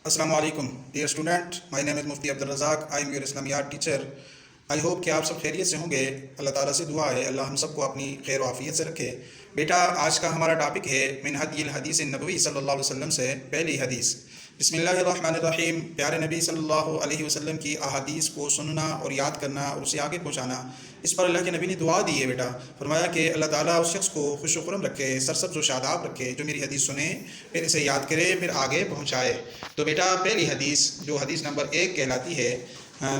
السلام علیکم dear student, my name is Mufti Abdurrazzaq, I am your Islamiat teacher. I hope کہ آپ سب خیریت سے ہوں گے۔ اللہ تعالیٰ سے دعا ہے اللہ ہم سب کو اپنی خیر و عافیت سے رکھے۔ بیٹا آج کا ہمارا ٹاپک ہے من ہدی الحدیث النبوی صلی اللہ علیہ وسلم سے پہلی حدیث۔ بسم اللہ الرحمن الرحیم۔ پیارے نبی صلی اللہ علیہ وسلم کی احادیث کو سننا اور یاد کرنا اور اسے آگے پہنچانا، اس پر اللہ کے نبی نے دعا دی ہے بیٹا۔ فرمایا کہ اللہ تعالیٰ اس شخص کو خوش و خرم رکھے، سرسبز و شاداب رکھے جو میری حدیث سنے، پھر اسے یاد کرے، پھر آگے پہنچائے۔ تو بیٹا پہلی حدیث جو حدیث نمبر 1 کہلاتی ہے،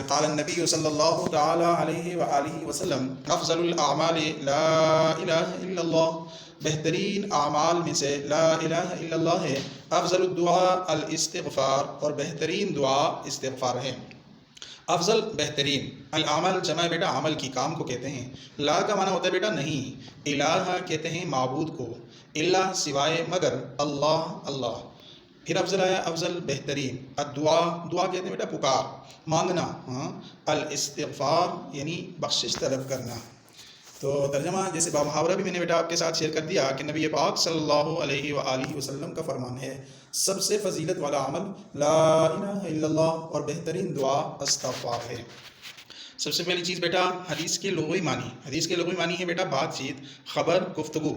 قال النبی صلی اللہ تعالی علیہ وآلہ وسلم افضل الاعمال لا الہ الا اللہ، بہترین اعمال میں سے لا الہ الا اللہ ہے۔ افضل الدعاء الاستغفار، اور بہترین دعا استغفار ہے۔ افضل بہترین، العمل جمع بیٹا عمل کی، کام کو کہتے ہیں۔ لا کا معنی ہوتا ہے بیٹا نہیں، الہ کہتے ہیں معبود کو، اللہ سوائے مگر، اللہ اللہ۔ پھر افضل آیا، افضل بہترین۔ الدعا، دعا کہتے ہیں بیٹا پکار، مانگنا۔ الاستغفار یعنی بخشش طلب کرنا۔ تو ترجمہ جیسے بامحاورہ بھی میں نے بیٹا آپ کے ساتھ شیئر کر دیا کہ نبی پاک صلی اللہ علیہ وآلہ وسلم کا فرمان ہے، سب سے فضیلت والا عمل لا الہ الا اللہ، اور بہترین دعا استغفار ہے۔ سب سے پہلی چیز بیٹا حدیث کے لغوی معنی، حدیث کے لغوی معنی ہے بیٹا بات چیت، خبر، گفتگو۔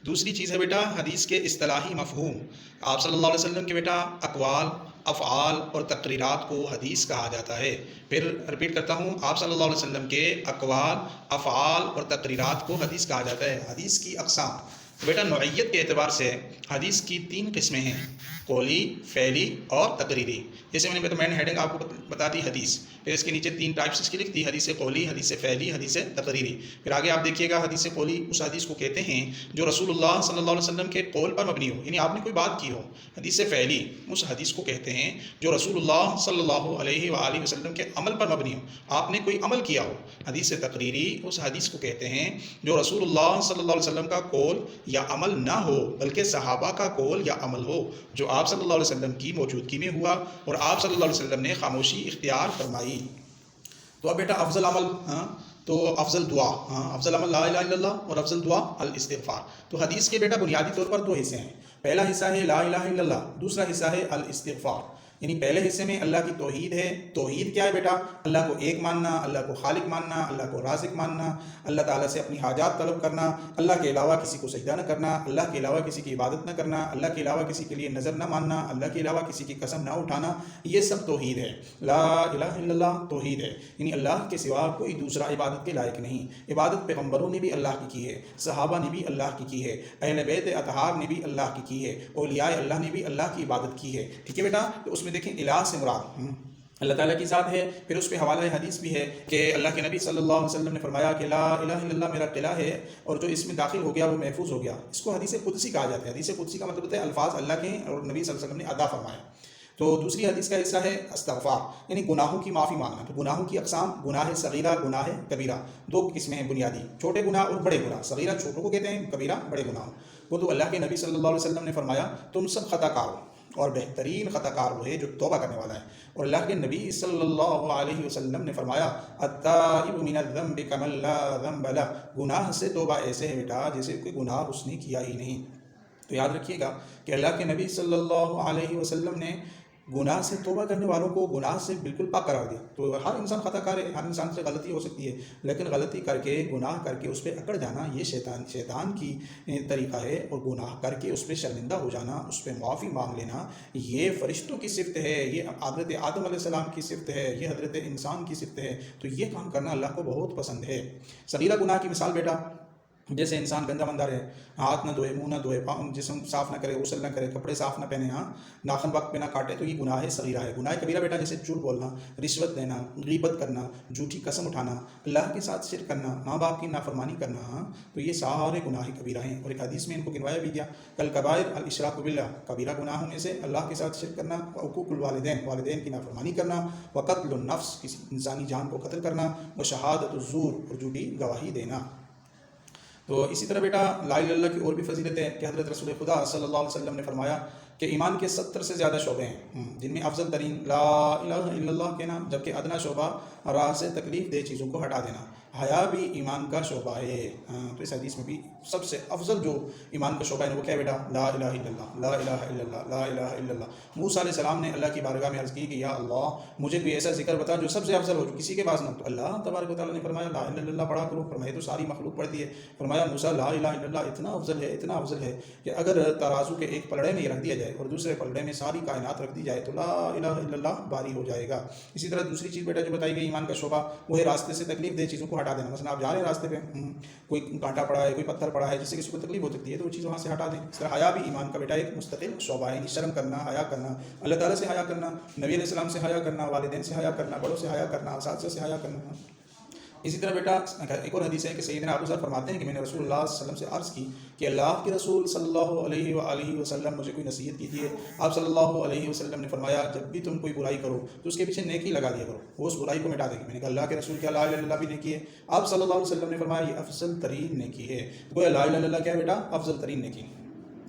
دوسری چیز ہے بیٹا حدیث کے اصطلاحی مفہوم۔ آپ صلی اللہ علیہ وسلم کے بیٹا اقوال، افعال اور تقریرات کو حدیث کہا جاتا ہے۔ پھر رپیٹ کرتا ہوں، آپ صلی اللہ علیہ وسلم کے اقوال، افعال اور تقریرات کو حدیث کہا جاتا ہے۔ حدیث کی اقسام، بیٹا نوعیت کے اعتبار سے حدیث کی 3 قسمیں ہیں، قولی، فعلی اور تقریری۔ جیسے میں نے ہیڈنگ آپ کو بتا دی حدیث، پھر اس کے نیچے 3 ٹائپس اس کی لکھ دی، حدیث قولی، حدیث فعلی، حدیث تقریری۔ پھر آگے آپ دیکھیے گا حدیث قولی اس حدیث کو کہتے ہیں جو رسول اللہ صلی اللہ علیہ وسلم کے قول پر مبنی ہو، یعنی آپ نے کوئی بات کی ہو۔ حدیث فعلی اس حدیث کو کہتے ہیں جو رسول اللہ صلی اللہ علیہ وآلہ وسلم کے عمل پر مبنی ہو، آپ نے کوئی عمل کیا ہو۔ حدیث تقریری اس حدیث کو کہتے ہیں جو رسول اللہ صلی اللہ علیہ وسلم کا قول یا عمل نہ ہو بلکہ صحابہ کا قول یا عمل ہو، جو آپ صلی اللہ علیہ وسلم کی موجودگی میں ہوا اور آپ صلی اللہ علیہ وسلم نے خاموشی اختیار فرمائی۔ تو اب بیٹا افضل عمل، تو افضل دعا، افضل عمل لا الہ الا اللہ، اور افضل دعا الاستغفار۔ تو حدیث کے بیٹا بنیادی طور پر 2 حصے ہیں۔ پہلا حصہ ہے لا الہ الا اللہ، دوسرا حصہ ہے الاستغفار۔ یعنی پہلے حصے میں اللہ کی توحید ہے۔ توحید کیا ہے بیٹا؟ اللہ کو ایک ماننا، اللہ کو خالق ماننا، اللہ کو رازق ماننا، اللہ تعالیٰ سے اپنی حاجات طلب کرنا، اللہ کے علاوہ کسی کو سجدہ نہ کرنا، اللہ کے علاوہ کسی کی عبادت نہ کرنا، اللہ کے علاوہ کسی کے لیے نظر نہ ماننا، اللہ کے علاوہ کسی کی قسم نہ اٹھانا، یہ سب توحید ہے۔ لا الہ الا اللہ توحید ہے، یعنی اللہ کے سوا کوئی دوسرا عبادت کے لائق نہیں۔ عبادت پیغمبروں نے بھی اللہ کی ہے، صحابہ نے بھی اللہ کی ہے، اہل بیت اطہار نے بھی اللہ کی ہے، اولیاء اللہ نے بھی اللہ کی عبادت کی ہے۔ ٹھیک ہے بیٹا؟ تو اس میں دیکھیں الہ سے مراد اللہ تعالیٰ کی ذات ہے۔ پھر اس پہ حوالہ حدیث بھی ہے کہ اللہ کے نبی صلی اللہ علیہ وسلم نے فرمایا کہ لا الہ الا اللہ میرا قلعہ ہے، اور جو اس میں داخل ہو گیا وہ محفوظ ہو گیا۔ اس کو حدیث قدسی کہا جاتا ہے۔ حدیث قدسی کا مطلب ہوتا ہے الفاظ اللہ کے ہیں اور نبی صلی اللہ علیہ وسلم نے ادا فرمایا۔ تو دوسری حدیث کا حصہ ہے استغفار، یعنی گناہوں کی معافی مانگنا۔ تو گناہوں کی اقسام، گناہ صغیرہ، گناہ کبیرہ، 2 قسمیں ہیں بنیادی، چھوٹے گناہ اور بڑے گناہ۔ صغیرہ چھوٹوں کو کہتے ہیں، کبیرہ بڑے گناہوں کو۔ تو اللہ کے نبی صلی اللہ علیہ وسلم نے فرمایا تم سب خطا کار ہو، اور بہترین خطا کار وہ ہے جو توبہ کرنے والا ہے۔ اور اللہ کے نبی صلی اللہ علیہ وسلم نے فرمایا التائب من الذنب کمن لا ذنب لہ، گناہ سے توبہ ایسے ہے بیٹا جیسے کوئی گناہ اس نے کیا ہی نہیں۔ تو یاد رکھیے گا کہ اللہ کے نبی صلی اللہ علیہ وسلم نے گناہ سے توبہ کرنے والوں کو گناہ سے بالکل پاک قرار دیا۔ تو ہر انسان خطا کار ہے، ہر انسان سے غلطی ہو سکتی ہے، لیکن غلطی کر کے، گناہ کر کے اس پہ اکڑ جانا یہ شیطان کی طریقہ ہے، اور گناہ کر کے اس پہ شرمندہ ہو جانا، اس پہ معافی مانگ لینا یہ فرشتوں کی صفت ہے، یہ حضرت آدم علیہ السلام کی صفت ہے، یہ حضرت انسان کی صفت ہے۔ تو یہ کام کرنا اللہ کو بہت پسند ہے۔ صغیرہ گناہ کی مثال بیٹا جیسے انسان گندا مندہ رہے، ہاتھ نہ دھوئے، منہ نہ دھوئے، پاؤں جسم صاف نہ کرے، غسل نہ کرے، کپڑے صاف نہ پہنے، ناخن وقت پہ نہ کاٹے، تو یہ گناہ صغیرہ ہے۔ گناہ کبیرہ بیٹا جیسے جھوٹ بولنا، رشوت دینا، غیبت کرنا، جھوٹی قسم اٹھانا، اللہ کے ساتھ شرک کرنا، ماں باپ کی نافرمانی کرنا، تو یہ سارے گناہ کبیرہ ہیں۔ اور ایک حدیث میں ان کو گنوایا بھی گیا، الکبائر الاشراک باللہ، کبیرہ گناہوں میں سے اللہ کے ساتھ شرک کرنا، حقوق الوالدین، والدین کی نافرمانی کرنا، وقتل النفس، کسی انسانی جان کو قتل کرنا، وشہادۃ الزور، اور جھوٹی گواہی دینا۔ تو اسی طرح بیٹا لا الہ الا اللہ کی اور بھی فضیلت ہے کہ حضرت رسول خدا صلی اللہ علیہ وسلم نے فرمایا کہ ایمان کے 70 سے زیادہ شعبے ہیں، جن میں افضل ترین لا الہ الا اللہ کہنا، جبکہ ادنا شعبہ راہ سے تکلیف دہ چیزوں کو ہٹا دینا۔ حیا بھی ایمان کا شعبہ ہے۔ تو اس حدیث میں بھی سب سے افضل جو ایمان کا شعبہ ہے وہ کیا ہے بیٹا؟ لا الہ الا اللہ، لا الہ الا اللہ، لا الہ الا اللہ۔ موسیٰ علیہ السلام نے اللہ کی بارگاہ میں عرض کی کہ یا اللہ مجھے کوئی ایسا ذکر بتا جو سب سے افضل ہو، جو کسی کے پاس نہ ہو۔ تو اللہ تبارک و تعالیٰ نے فرمایا لا الہ الا اللہ پڑھا کرو۔ فرمایا تو ساری مخلوق پڑھتی ہے۔ فرمایا موسیٰ لا الہ الا اللہ اتنا افضل ہے، اتنا افضل ہے کہ اگر ترازو کے ایک پلڑے میں یہ رکھ دیا جائے اور دوسرے پلڑے میں ساری کائنات رکھ دی جائے تو لا الہ الا اللہ باری ہو جائے گا۔ اسی طرح دوسری چیز بیٹا جو بتائی گئی ایمان کا شعبہ وہ ہے راستے سے تکلیف دہ چیزوں کو ہٹا دینا۔ مثلا آپ جا رہے ہیں راستے پہ، کوئی کانٹا پڑا ہے، کوئی پتھر پڑا ہے جس سے کسی کو تکلیف ہو سکتی ہے تو وہ چیز وہاں سے ہٹا دیں۔ اس طرح حیا بھی ایمان کا بیٹا ایک مستقل شعبہ ہے، یعنی شرم کرنا، حیا کرنا، اللہ تعالیٰ سے حیا کرنا، نبی علیہ السلام سے حیا کرنا، والدین سے حیا کرنا، بڑوں سے حیا کرنا، اساتذہ سے حیا کرنا۔ اسی طرح بیٹا ایک اور حدیث ہے کہ سیدنا ابو ذر فرماتے ہیں کہ میں نے رسول اللہ صلی اللہ علیہ وسلم سے عرض کی کہ اللہ کے رسول صلی اللہ علیہ وآلہ وسلم مجھے کوئی نصیحت کیجیے۔ آپ صلی اللہ علیہ وسلم نے فرمایا جب بھی تم کوئی برائی کرو تو اس کے پیچھے نیکی لگا دیا کرو، وہ اس برائی کو مٹا دے گی۔ میں نے کہا اللہ کے رسول کیا لا الہ الا اللہ بھی نیکی ہے؟ آپ صلی اللہ علیہ وسلم نے فرمایا یہ افضل ترین نیکی ہے۔ گویا لا الہ الا اللہ کیا ہے بیٹا؟ افضل ترین نیکی۔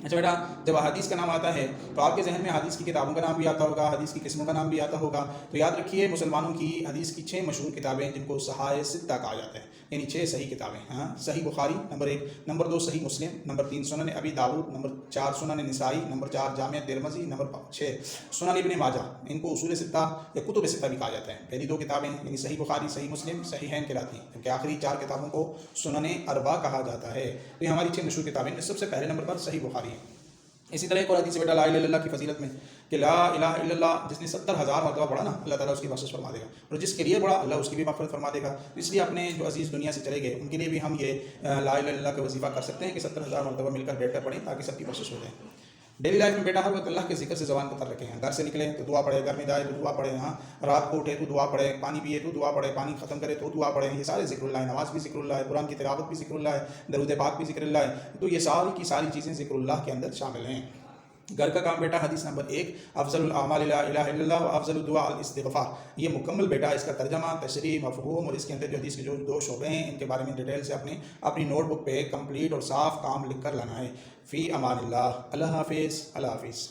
اچھا بیٹا جب حدیث کا نام آتا ہے تو آپ کے ذہن میں حدیث کی کتابوں کا نام بھی آتا ہوگا، حدیث کی قسموں کا نام بھی آتا ہوگا۔ تو یاد رکھیے مسلمانوں کی حدیث کی 6 مشہور کتابیں جن کو صحائح ستہ کہا جاتا ہے، یعنی 6 صحیح کتابیں۔ صحیح بخاری نمبر 1، نمبر 2 صحیح مسلم، نمبر 3 سنن ابی داؤد، نمبر 4 سنن نسائی، نمبر 4 جامع ترمذی، نمبر 6 سنن ابن ماجہ۔ ان کو اصول ستہ یا کتب ستہ بھی کہا جاتا ہے۔ پہلی 2 کتابیں یعنی صحیح بخاری، صحیح مسلم، صحیحین کہلاتی ہیں، جبکہ آخری 4 کتابوں کو سنن اربع کہا جاتا ہے۔ تو یہ ہماری 6 مشہور کتابیں، سب سے پہلے نمبر پر صحیح بخاری ہے۔ اسی طرح ایک اور حدیث بیٹا لا الہ الا اللہ کی فضیلت میں کہ لا الہ الا اللہ جس نے 70,000 مرتبہ پڑھا نا اللہ تعالیٰ اس کی بخشش فرما دے گا، اور جس کے لیے پڑھا اللہ اس کی بھی مغفرت فرما دے گا۔ اس لیے اپنے جو عزیز دنیا سے چلے گئے ان کے لیے بھی ہم یہ لا الہ الا اللہ کا وظیفہ کر سکتے ہیں کہ 70,000 مرتبہ مل کر بیٹھ کر پڑھیں تاکہ سب کی بخشش ہو جائے۔ ڈیلی لائف میں بیٹا ہر وقت اللہ کے ذکر سے زبان کو تر رکھیں۔ گھر سے نکلے تو دعا پڑھے، گھر میں جائے تو دعا پڑھے، رات کو اٹھے تو دعا پڑھے، پانی پیے تو دعا پڑھے، پانی ختم کرے تو دعا پڑھے۔ یہ سارے ذکر اللہ ہے، نماز بھی ذکر اللہ ہے، قرآن کی تلاوت بھی ذکر اللہ ہے، درود پاک بھی ذکر اللہ ہے۔ تو یہ ساری کی ساری چیزیں ذکر اللہ کے اندر شامل ہیں۔ گھر کا کام بیٹا حدیث نمبر 1 افضل الاعمال لا الہ الا اللہ و افضل الدعاء الاستغفار، یہ مکمل بیٹا اس کا ترجمہ، تشریح، مفہوم اور اس کے اندر جو حدیث کے جو 2 شعبے ہیں ان کے بارے میں ڈیٹیل سے اپنی نوٹ بک پہ کمپلیٹ اور صاف کام لکھ کر لانا ہے۔ فی امان اللہ، اللہ حافظ، اللہ حافظ۔